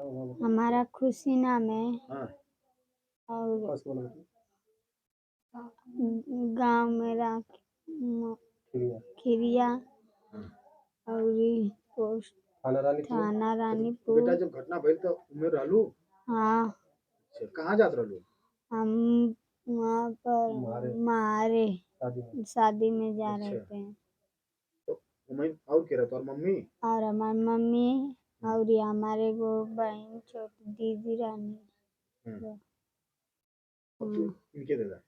हमारा खुशी नाम है हाँ और गांव मेरा खिरिया हाँ। और पोस्ट थाना तो रानीपुर। बेटा जब घटना भइल तो उमें रहलू? हाँ, अच्छा, कहाँ जात रहलू? हम वहाँ पर मारे शादी में जा रहे अच्छा, थे तो उमें और के रहता और मम्मी? और हमारी मम्मी और ये हमारे वो बहन छोटी दीदी रानी। हम्म, अब तू हाँ, इनके दे दा।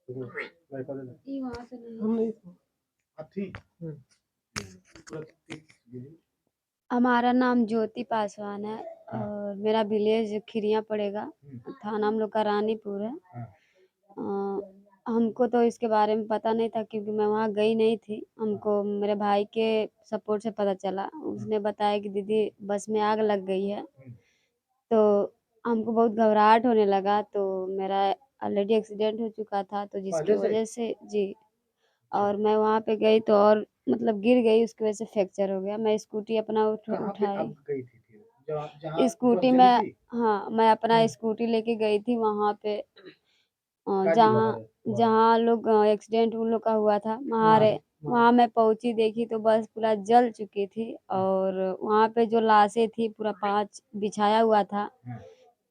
ये वहाँ से नहीं। अब थी हमारा नाम ज्योति पासवान है हाँ और मेरा विलेज खिरिया पड़ेगा। हम्म, थाना हम लोग का रानीपुर है। हाँ हमको तो इसके बारे में पता नहीं था क्योंकि मैं वहाँ गई नहीं थी। हमको मेरे भाई के सपोर्ट से पता चला। उसने बताया कि दीदी बस में आग लग गई है। तो हमको बहुत घबराहट होने लगा। तो मेरा ऑलरेडी एक्सीडेंट हो चुका था तो जिसकी पहले से? वजह से जी अच्छा, और मैं वहाँ पे गई तो और मतलब गिर गई उसकी वजह से फ्रैक्चर हो गया। मैं स्कूटी अपना कहाँ पे उठाई अब गई थी फिर? जहाँ जहाँ बस स्कूटी जली में। थी? हाँ, मैं अपना स्कूटी लेके गई थी वहाँ पे गाजीपुर? जहाँ जहाँ लोग एक्सीडेंट उन लोग का हुआ था महारे वहाँ मैं पहुंची देखी तो बस पूरा जल चुकी थी और वहाँ पे जो लाशें थी पूरा 5 बिछाया हुआ था। हाँ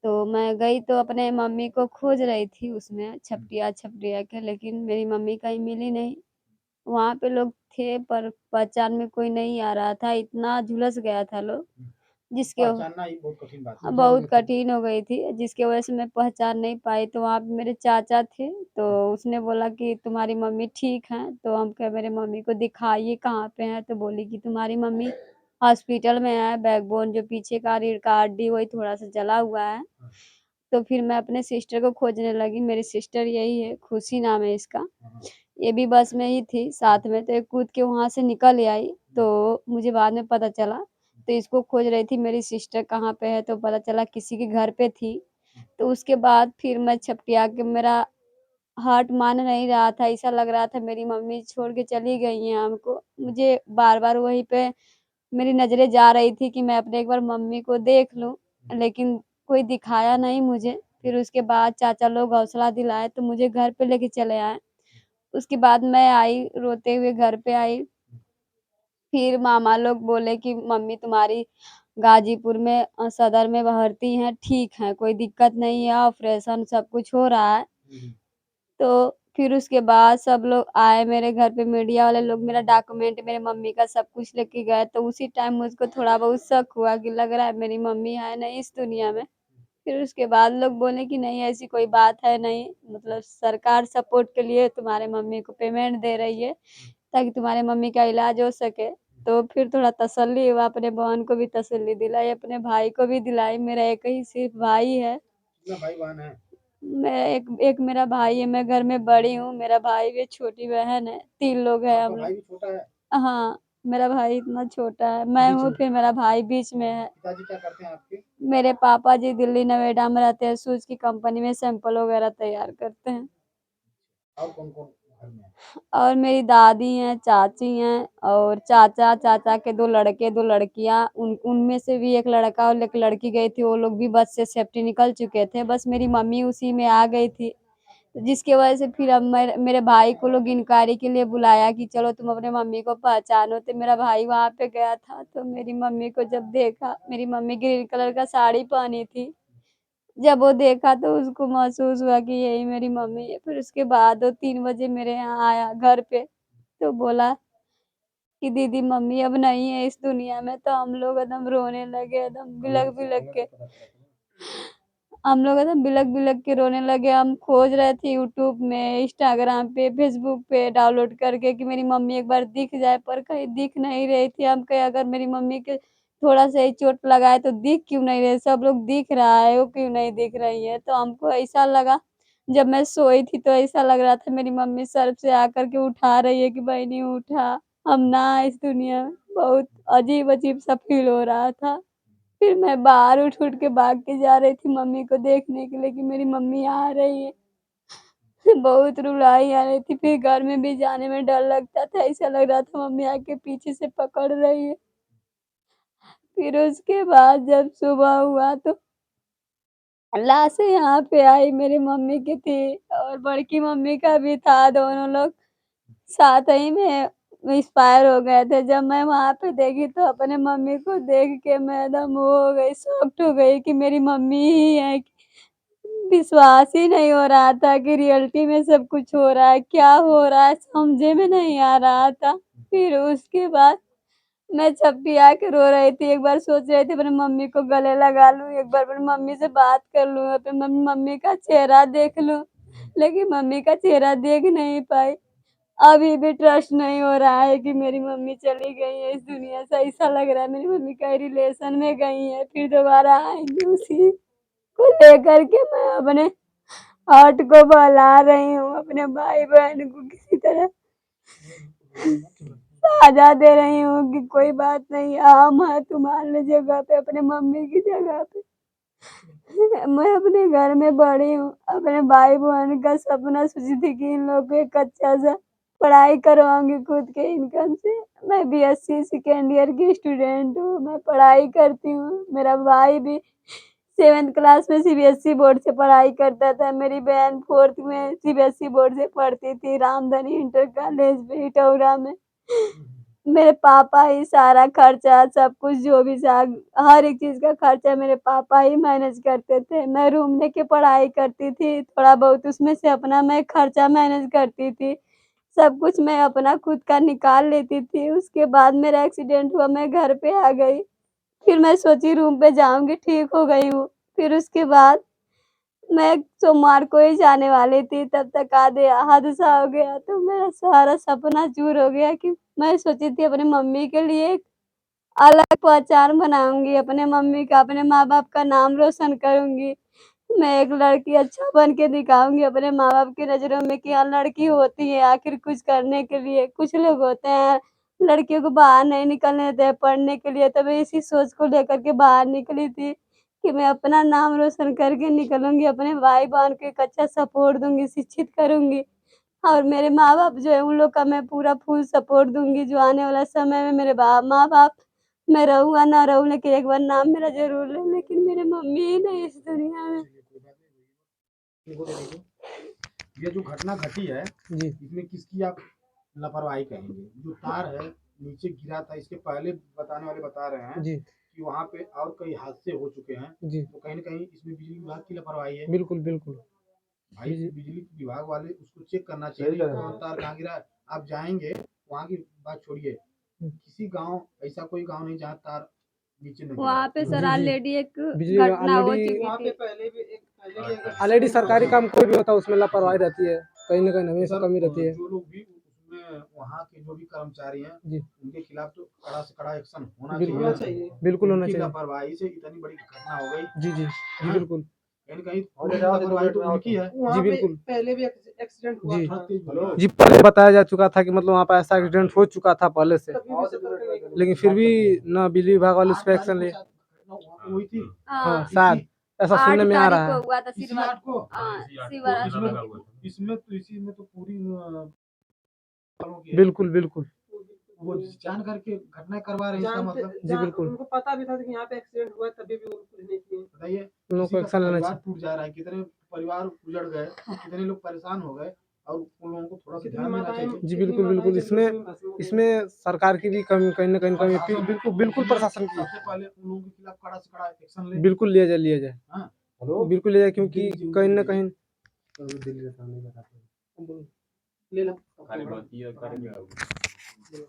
तो मैं गई तो अपने मम्मी को खोज रही थी उसमें छपटिया छपटिया के लेकिन मेरी मम्मी कहीं मिली नहीं। वहाँ पे लोग थे पर पहचान में कोई नहीं आ रहा था। इतना झुलस गया था लोग जिसके पहचानना ही बहुत कठिन बात है। बहुत कठिन हो गई थी जिसकी वजह से मैं पहचान नहीं पाई। तो वहाँ पे मेरे चाचा थे तो उसने बोला कि तुम्हारी मम्मी ठीक है। तो हम कहे मेरे मम्मी को दिखाइए कहाँ पे है। तो बोली कि तुम्हारी मम्मी हॉस्पिटल में है। बैकबोन जो पीछे का रीढ़ का हड्डी वही थोड़ा सा जला हुआ है। तो फिर मैं अपने सिस्टर को खोजने लगी। मेरी सिस्टर यही है खुशी नाम है इसका। ये भी बस में ही थी साथ में तो ये कूद के वहां से निकल आई। तो मुझे बाद में पता चला तो इसको खोज रही थी मेरी सिस्टर कहाँ पे है तो पता चला किसी के घर पे थी। तो उसके बाद फिर मैं छपटिया के मेरा हार्ट मान नहीं रहा था। ऐसा लग रहा था मेरी मम्मी छोड़ के चली गई हैं हमको। मुझे बार बार वहीं पे मेरी नजरें जा रही थी कि मैं अपने एक बार मम्मी को देख लूं लेकिन कोई दिखाया नहीं मुझे। फिर उसके बाद चाचा लोग हौसला दिलाए तो मुझे घर पे लेके चले आए। उसके बाद मैं आई रोते हुए घर पे आई। फिर मामा लोग बोले कि मम्मी तुम्हारी गाजीपुर में सदर में भर्ती हैं ठीक है कोई दिक्कत नहीं है ऑपरेशन सब कुछ हो रहा है। तो फिर उसके बाद सब लोग आए मेरे घर पे मीडिया वाले लोग मेरा डॉक्यूमेंट मेरे मम्मी का सब कुछ लेके गए। तो उसी टाइम मुझको थोड़ा बहुत शक हुआ कि लग रहा है मेरी मम्मी है नहीं इस दुनिया में। फिर उसके बाद लोग बोले कि नहीं ऐसी कोई बात है नहीं मतलब सरकार सपोर्ट के लिए तुम्हारे मम्मी को पेमेंट दे रही है ताकि तुम्हारे मम्मी का इलाज हो सके। तो फिर थोड़ा तसल्ली हुआ। अपने बहन को भी तसल्ली दिलाई अपने भाई को भी दिलाई। मेरा एक ही सिर्फ भाई है। कितना भाई बहन है? मैं एक एक मेरा भाई है। मैं घर में बड़ी हूँ। मेरा भाई भी छोटी बहन है 3 लोग हैं आपका हम भाई लोग। भी छोटा है? हाँ, मेरा भाई इतना छोटा है। मैं बीच हूँ में? फिर मेरा भाई बीच में है। पिताजी क्या करते हैं आपके? मेरे पापा जी दिल्ली नोएडा में रहते हैं। शूज की कंपनी में सैंपल वगैरह तैयार करते हैं। और कौन कौन घर में है? और मेरी दादी हैं चाची हैं और चाचा चाचा के 2 लड़के 2 लड़कियां उनमें से भी एक लड़का और एक लड़की गई थी। वो लोग भी बस से सेफ्टी निकल चुके थे। बस मेरी मम्मी उसी में आ गई थी जिसकी वजह से फिर अब मेरे भाई को लोग इंक्वायरी के लिए बुलाया कि चलो तुम अपने मम्मी को पहचानो। तो मेरा भाई वहां पे गया था तो मेरी मम्मी को जब देखा मेरी मम्मी ग्रीन कलर का साड़ी पहनी थी। जब वो देखा तो उसको महसूस हुआ कि यही मेरी मम्मी है। फिर उसके बाद वो 3 बजे मेरे यहाँ आया घर पे तो बोला कि दीदी मम्मी अब नहीं है इस दुनिया में। तो हम लोग एकदम रोने लगे एकदम बिलक बिलक के। हम लोग एकदम बिलक बिलक के रोने लगे। हम खोज रहे थे यूट्यूब में इंस्टाग्राम पे फेसबुक पे डाउनलोड करके कि मेरी मम्मी एक बार दिख जाए पर कहीं दिख नहीं रही थी। हम कहे अगर मेरी मम्मी के थोड़ा सा ही चोट लगा है तो दिख क्यों नहीं रहे सब लोग दिख रहा है वो क्यों नहीं दिख रही है। तो हमको ऐसा लगा जब मैं सोई थी तो ऐसा लग रहा था मेरी मम्मी सर से आकर के उठा रही है कि बहनी उठा हम ना इस दुनिया में। बहुत अजीब अजीब सा फील हो रहा था। फिर मैं बाहर उठ उठ के भाग के जा रही थी मम्मी को देखने के लिए कि मेरी मम्मी आ रही है। बहुत रुलाई आ रही थी। फिर घर में भी जाने में डर लगता था। ऐसा लग रहा था मम्मी आके पीछे से पकड़ रही है। फिर उसके बाद जब सुबह हुआ तो लाशें यहाँ पे आई, मेरी मम्मी की थी और बड़की मम्मी का भी था, दोनों लोग साथ ही में एक्सपायर हो गए थे। जब मैं वहाँ पे देखी तो अपने मम्मी को देख के मैं एकदम वो हो गई, शॉक्ड हो गई कि मेरी मम्मी ही है। विश्वास ही नहीं हो रहा था कि रियलिटी में सब कुछ हो रहा है, क्या हो रहा है समझे में नहीं आ रहा था। फिर उसके बाद मैं जब भी आके रो रही थी, एक बार सोच रही थी अपनी मम्मी को गले लगा लूं, एक बार अपनी मम्मी से बात कर लूं, अपनी मम्मी का चेहरा देख लूं, लेकिन मम्मी का चेहरा देख नहीं पाई। अभी भी ट्रस्ट नहीं हो रहा है कि मेरी मम्मी चली गई है इस दुनिया से। ऐसा लग रहा है मेरी मम्मी कहीं रिलेशन में गई है, फिर दोबारा आएंगी। उसी को लेकर के मैं अपने हार्ट को बहला रही हूँ, अपने भाई बहन को किसी तरह साझा दे रही हूँ कि कोई बात नहीं, हम हैं तुम्हारे जगह पे, अपने मम्मी की जगह पे। मैं अपने घर में बड़ी हूँ, अपने भाई बहन का सपना सोची थी कि इन लोग को एक अच्छा सा पढ़ाई करवाऊंगी खुद के इनकम से। मैं बीएससी सेकेंड ईयर की स्टूडेंट हूँ, मैं पढ़ाई करती हूँ। मेरा भाई भी 7th क्लास में सीबीएसई बोर्ड से पढ़ाई करता था, मेरी बहन 4th में सीबीएसई बोर्ड से पढ़ती थी रामधनी इंटर कॉलेज में इटौरा में। मेरे पापा ही सारा खर्चा सब कुछ जो भी हर एक चीज का खर्चा मेरे पापा ही मैनेज करते थे। मैं रूम लेके पढ़ाई करती थी, थोड़ा बहुत उसमें से अपना मैं खर्चा मैनेज करती थी, सब कुछ मैं अपना खुद का निकाल लेती थी। उसके बाद मेरा एक्सीडेंट हुआ, मैं घर पे आ गई। फिर मैं सोची रूम पे जाऊंगी, ठीक हो गई हूँ। फिर उसके बाद मैं सोमवार को ही जाने वाली थी, तब तक आधे हादसा हो गया, तो मेरा सारा सपना चूर हो गया कि मैं सोची थी अपनी मम्मी के लिए एक अलग पहचान बनाऊंगी, अपने मम्मी का, अपने माँ बाप का नाम रोशन करूंगी। मैं एक लड़की अच्छा बन के दिखाऊंगी अपने माँ बाप की नजरों में कि हाँ लड़की होती है आखिर कुछ करने के लिए। कुछ लोग होते हैं लड़कियों को बाहर नहीं निकलने देते पढ़ने के लिए, तो मैं इसी सोच को लेकर के बाहर निकली थी कि मैं अपना नाम रोशन करके निकलूंगी, अपने भाई बहन को एक अच्छा सपोर्ट दूंगी, शिक्षित करूंगी। और मेरे माँ बाप जो है उन लोग का मैं पूरा फुल सपोर्ट दूंगी। जो आने वाला समय में मेरे माँ बाप, मैं रहूँ या ना रहूँ, लेकिन एक बार नाम मेरा जरूर ले, लेकिन मेरे मम्मी ही नहीं इस दुनिया में। ये जो घटना घटी है जी इसमें किसकी आप लापरवाही कहेंगे? जो तार है नीचे गिरा था, इसके पहले बताने वाले बता रहे हैं जी कि वहाँ पे और कई हादसे हो चुके हैं, जी तो कहीं ना कहीं इसमें बिजली विभाग की लापरवाही है। बिल्कुल बिल्कुल। भाई बिजली विभाग वाले उसको चेक करना चाहिए कि कौन तार कहाँ गिरा है। आप जाएंगे वहाँ की बात छोड़िए, किसी गांव ऐसा कोई गांव नहीं जहाँ तार नीचे नहीं गिरा वहाँ है। पे जी सर जी ऑलरेडी एक बिजली घटना हो ऑलरेडी चुकी थी। ऑलरेडी सरकारी काम कोई भी होता है उसमें लापरवाही रहती है, कहीं ना कहीं हमेशा सर कमी रहती है। जो लोग भी उसमें वहाँ के जो भी कर्मचारी हैं जी उनके खिलाफ तो कड़ा से कड़ा एक्शन होना बिल्कुल चाहिए। बिल्कुल होना उनकी चाहिए। लापरवाही से इतनी बड़ी घटना हो गई। जी जी जी हाँ, बिल्कुल। कहीं ना कहीं पूरी लापरवाही तो उनकी है। जी बिल्कुल। पहले भी एक्सीडेंट हुआ जी था। हेलो जी पहले बताया जा चुका था कि मतलब वहाँ पर ऐसा एक्सीडेंट हो चुका था पहले से, तभी भी सतर्क नहीं थे। लेकिन फिर भी ना बिजली विभाग वाले उस पर एक्शन लिए। हुई थी हाँ हाँ, शायद ऐसा 8 सुनने में आ तारीख रहा को है। हुआ था इसी सिरवा। आठ को हाँ, तो शिवराज इसी में तो पूरी वालों की है। बिल्कुल बिल्कुल। वो जान करके घटना करवा रहे हैं, इसका मतलब जी बिल्कुल। उनको पता भी था कि यहाँ पे एक्सीडेंट हुआ है, तभी भी वो कुछ नहीं किए। बताइए उन लोगों किसी को का एक्शन लेना परिवार चाहिए। टूट जा रहा है, कितने परिवार उजड़ गए, कितने लोग परेशान हो गए, और उन लोगों को थोड़ा सा कितनी ध्यान देना माताएं चाहिए। जी बिल्कुल बिल्कुल। इसमें सरकार की भी कमी, कहीं ना कहीं कमी है। बिल्कुल बिल्कुल प्रशासन की सबसे पहले उन लोगों के खिलाफ कड़ा से कड़ा एक्शन ले। बिल्कुल लिया जाए लिया जाए। हाँ हेलो बिल्कुल लिया जाए, क्योंकि कहीं ना कहीं ले लो।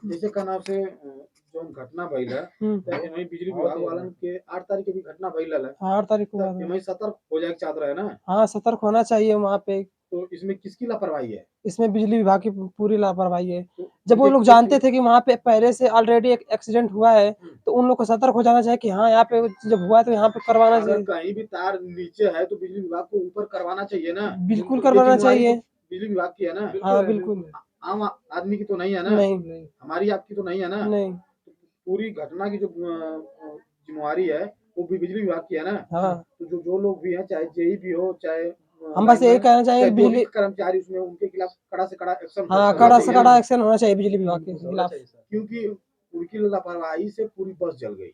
जैसे का नाम से जो घटना भइल है, तो एमई बिजली विभाग वालन के 8 तारीख के भी घटना भइल है। 8 तारीख को तो एमई सतर्क हो जाए चाहत रहे ना, हाँ सतर्क होना चाहिए वहाँ पे। तो इसमें किसकी लापरवाही है? इसमें बिजली विभाग की पूरी लापरवाही है। तो जब वो लोग जानते थे कि वहाँ पे पहले से ऑलरेडी एक एक्सीडेंट हुआ है, तो उन लोग को सतर्क हो जाना चाहिए कि हाँ यहाँ पे जब हुआ तो यहाँ पे करवाना अगर चाहिए। कहीं भी तार नीचे है तो बिजली विभाग को ऊपर करवाना चाहिए ना। बिल्कुल ये करवाना जिम्मेवारी चाहिए। तो बिजली विभाग की है ना। हाँ बिल्कुल। आम आदमी की तो नहीं है ना। नहीं हमारी आपकी तो नहीं है ना। नहीं। पूरी घटना की जो जिम्मेवारी है वो भी बिजली विभाग की है ना। हाँ तो जो लोग भी हैं, चाहे जेई भी हो, चाहे हम बस यही कहना चाहिए चाहे जो भी बिजली, कर्मचारी उसमें, उनके खिलाफ कड़ा से कड़ा एक्शन हाँ करना कड़ा से चाहिए कड़ा ना। एक्शन होना चाहिए बिजली विभाग के खिलाफ। क्योंकि उनकी लापरवाही से पूरी बस जल गई।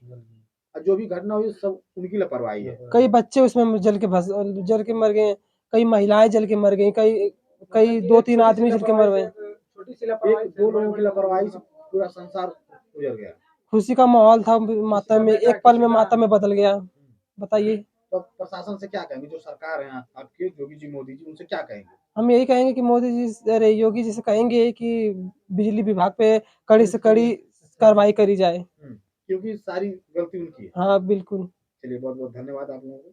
और जो भी घटना हुई सब उनकी लापरवाही है। कई बच्चे उसमें जल के मर गए, कई महिलाएं जल के मर गई, कई 2-3 आदमी जल के मर गए। एक दो लोगों की लापरवाही से पूरा संसार गुजर गया। खुशी का माहौल था मातम में, एक पल में मातम में बदल गया। बताइए। तो प्रशासन से क्या कहेंगे, जो सरकार है आपके योगी जी मोदी जी, उनसे क्या कहेंगे? हम यही कहेंगे कि मोदी जी अरे योगी जी से कहेंगे कि बिजली विभाग पे कड़ी से कड़ी कार्रवाई करी जाए। क्योंकि सारी गलती उनकी है। हाँ बिल्कुल। चलिए बहुत बहुत धन्यवाद आप लोगों को।